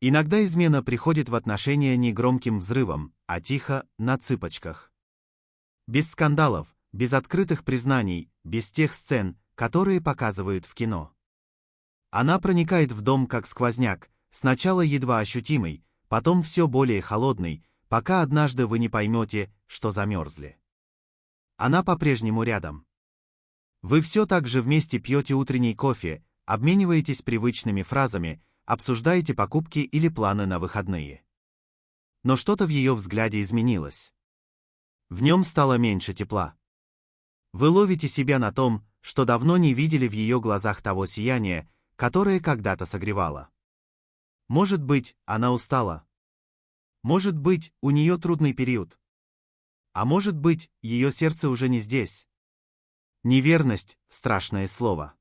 Иногда измена приходит в отношения не громким взрывом, а тихо, на цыпочках. Без скандалов, без открытых признаний, без тех сцен, которые показывают в кино. Она проникает в дом как сквозняк, сначала едва ощутимый, потом все более холодный, пока однажды вы не поймете, что замерзли. Она по-прежнему рядом. Вы все так же вместе пьете утренний кофе, обмениваетесь привычными фразами, обсуждаете покупки или планы на выходные. Но что-то в ее взгляде изменилось. В нем стало меньше тепла. Вы ловите себя на том, что давно не видели в ее глазах того сияния, которое когда-то согревало. Может быть, она устала. Может быть, у нее трудный период. А может быть, ее сердце уже не здесь. Неверность – страшное слово.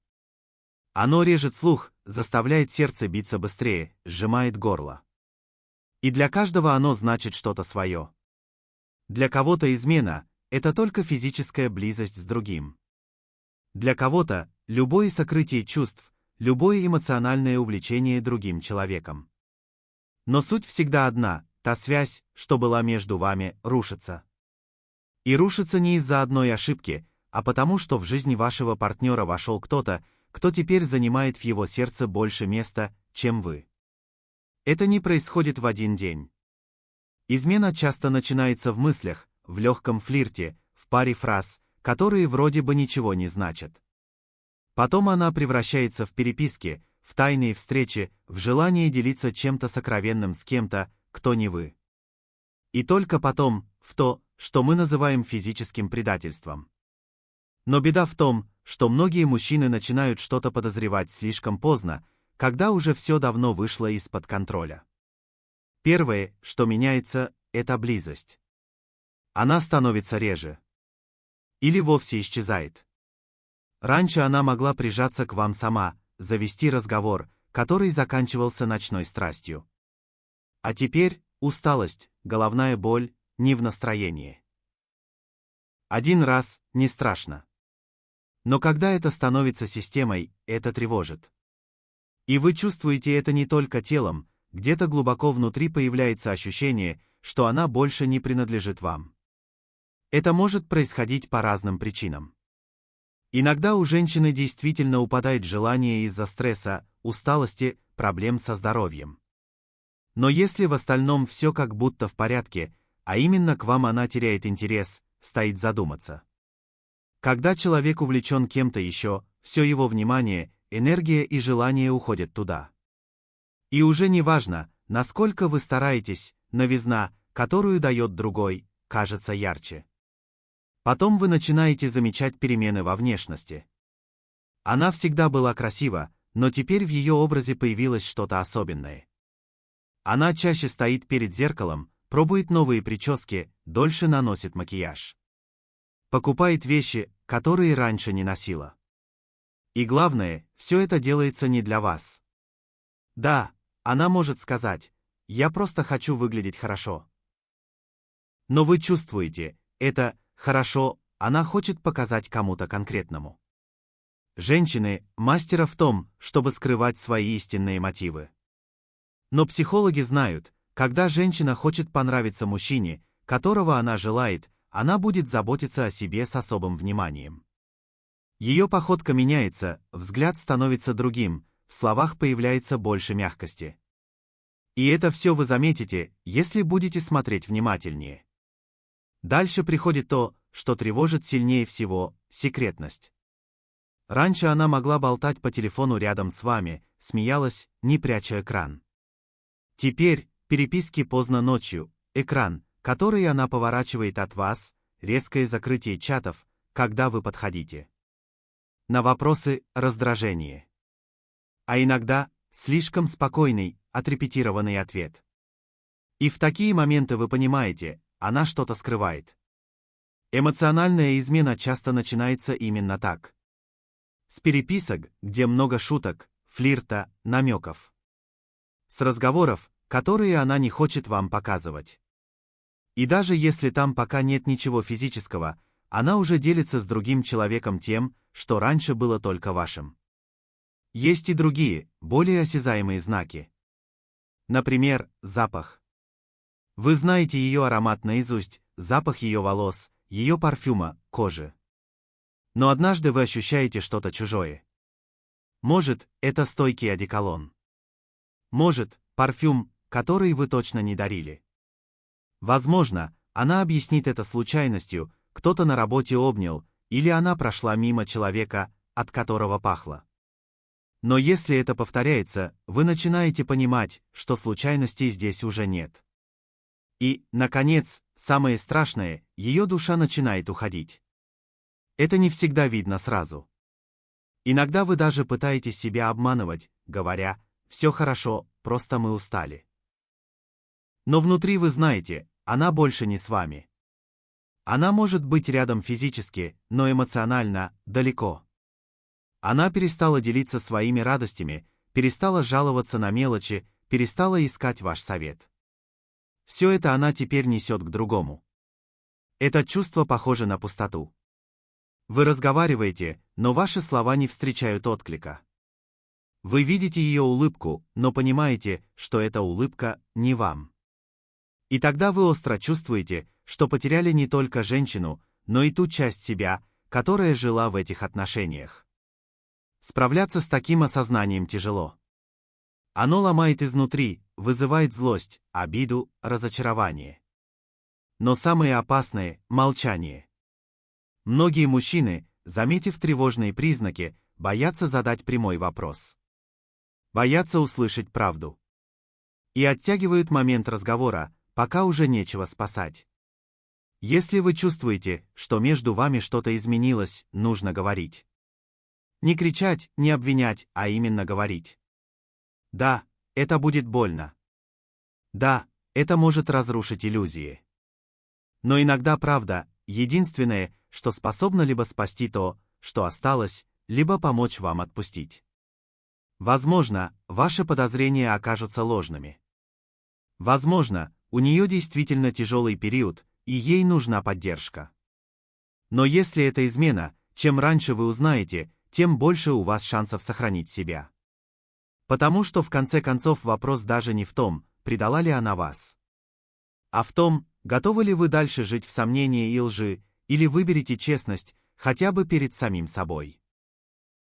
Оно режет слух, заставляет сердце биться быстрее, сжимает горло. И для каждого оно значит что-то свое. Для кого-то измена – это только физическая близость с другим. Для кого-то – любое сокрытие чувств, любое эмоциональное увлечение другим человеком. Но суть всегда одна – та связь, что была между вами, рушится. И рушится не из-за одной ошибки, а потому что в жизни вашего партнера вошел кто-то, кто теперь занимает в его сердце больше места, чем вы. Это не происходит в один день. Измена часто начинается в мыслях, в легком флирте, в паре фраз, которые вроде бы ничего не значат. Потом она превращается в переписки, в тайные встречи, в желание делиться чем-то сокровенным с кем-то, кто не вы. И только потом, в то, что мы называем физическим предательством. Но беда в том, что многие мужчины начинают что-то подозревать слишком поздно, когда уже все давно вышло из-под контроля. Первое, что меняется, это близость. Она становится реже. Или вовсе исчезает. Раньше она могла прижаться к вам сама, завести разговор, который заканчивался ночной страстью. А теперь усталость, головная боль, не в настроении. Один раз не страшно. Но когда это становится системой, это тревожит. И вы чувствуете это не только телом, где-то глубоко внутри появляется ощущение, что она больше не принадлежит вам. Это может происходить по разным причинам. Иногда у женщины действительно упадает желание из-за стресса, усталости, проблем со здоровьем. Но если в остальном все как будто в порядке, а именно к вам она теряет интерес, стоит задуматься. Когда человек увлечен кем-то еще, все его внимание, энергия и желание уходят туда. И уже не важно, насколько вы стараетесь, новизна, которую дает другой, кажется ярче. Потом вы начинаете замечать перемены во внешности. Она всегда была красива, но теперь в ее образе появилось что-то особенное. Она чаще стоит перед зеркалом, пробует новые прически, дольше наносит макияж. Покупает вещи, которые раньше не носила. И главное, все это делается не для вас. Да, она может сказать: «Я просто хочу выглядеть хорошо». Но вы чувствуете, это «хорошо» она хочет показать кому-то конкретному. Женщины – мастера в том, чтобы скрывать свои истинные мотивы. Но психологи знают, когда женщина хочет понравиться мужчине, которого она желает, она будет заботиться о себе с особым вниманием. Ее походка меняется, взгляд становится другим, в словах появляется больше мягкости. И это все вы заметите, если будете смотреть внимательнее. Дальше приходит то, что тревожит сильнее всего – секретность. Раньше она могла болтать по телефону рядом с вами, смеялась, не пряча экран. Теперь переписки поздно ночью, экран, который она поворачивает от вас, резкое закрытие чатов, когда вы подходите. На вопросы – раздражение. А иногда слишком спокойный, отрепетированный ответ. И в такие моменты вы понимаете, она что-то скрывает. Эмоциональная измена часто начинается именно так. С переписок, где много шуток, флирта, намеков. С разговоров, которые она не хочет вам показывать. И даже если там пока нет ничего физического, она уже делится с другим человеком тем, что раньше было только вашим. Есть и другие, более осязаемые знаки. Например, запах. Вы знаете ее аромат наизусть, запах ее волос, ее парфюма, кожи. Но однажды вы ощущаете что-то чужое. Может, это стойкий одеколон. Может, парфюм, который вы точно не дарили. Возможно, она объяснит это случайностью, кто-то на работе обнял, или она прошла мимо человека, от которого пахло. Но если это повторяется, вы начинаете понимать, что случайностей здесь уже нет. И, наконец, самое страшное, ее душа начинает уходить. Это не всегда видно сразу. Иногда вы даже пытаетесь себя обманывать, говоря: «Все хорошо, просто мы устали». Но внутри вы знаете, она больше не с вами. Она может быть рядом физически, но эмоционально далеко. Она перестала делиться своими радостями, перестала жаловаться на мелочи, перестала искать ваш совет. Все это она теперь несет к другому. Это чувство похоже на пустоту. Вы разговариваете, но ваши слова не встречают отклика. Вы видите ее улыбку, но понимаете, что эта улыбка не вам. И тогда вы остро чувствуете, что потеряли не только женщину, но и ту часть себя, которая жила в этих отношениях. Справляться с таким осознанием тяжело. Оно ломает изнутри, вызывает злость, обиду, разочарование. Но самое опасное – молчание. Многие мужчины, заметив тревожные признаки, боятся задать прямой вопрос. Боятся услышать правду. И оттягивают момент разговора, пока уже нечего спасать. Если вы чувствуете, что между вами что-то изменилось, нужно говорить. Не кричать, не обвинять, а именно говорить. Да, это будет больно. Да, это может разрушить иллюзии. Но иногда правда — единственное, что способно либо спасти то, что осталось, либо помочь вам отпустить. Возможно, ваши подозрения окажутся ложными. Возможно, у нее действительно тяжелый период, и ей нужна поддержка. Но если это измена, чем раньше вы узнаете, тем больше у вас шансов сохранить себя. Потому что в конце концов вопрос даже не в том, предала ли она вас, а в том, готовы ли вы дальше жить в сомнении и лжи, или выберете честность, хотя бы перед самим собой.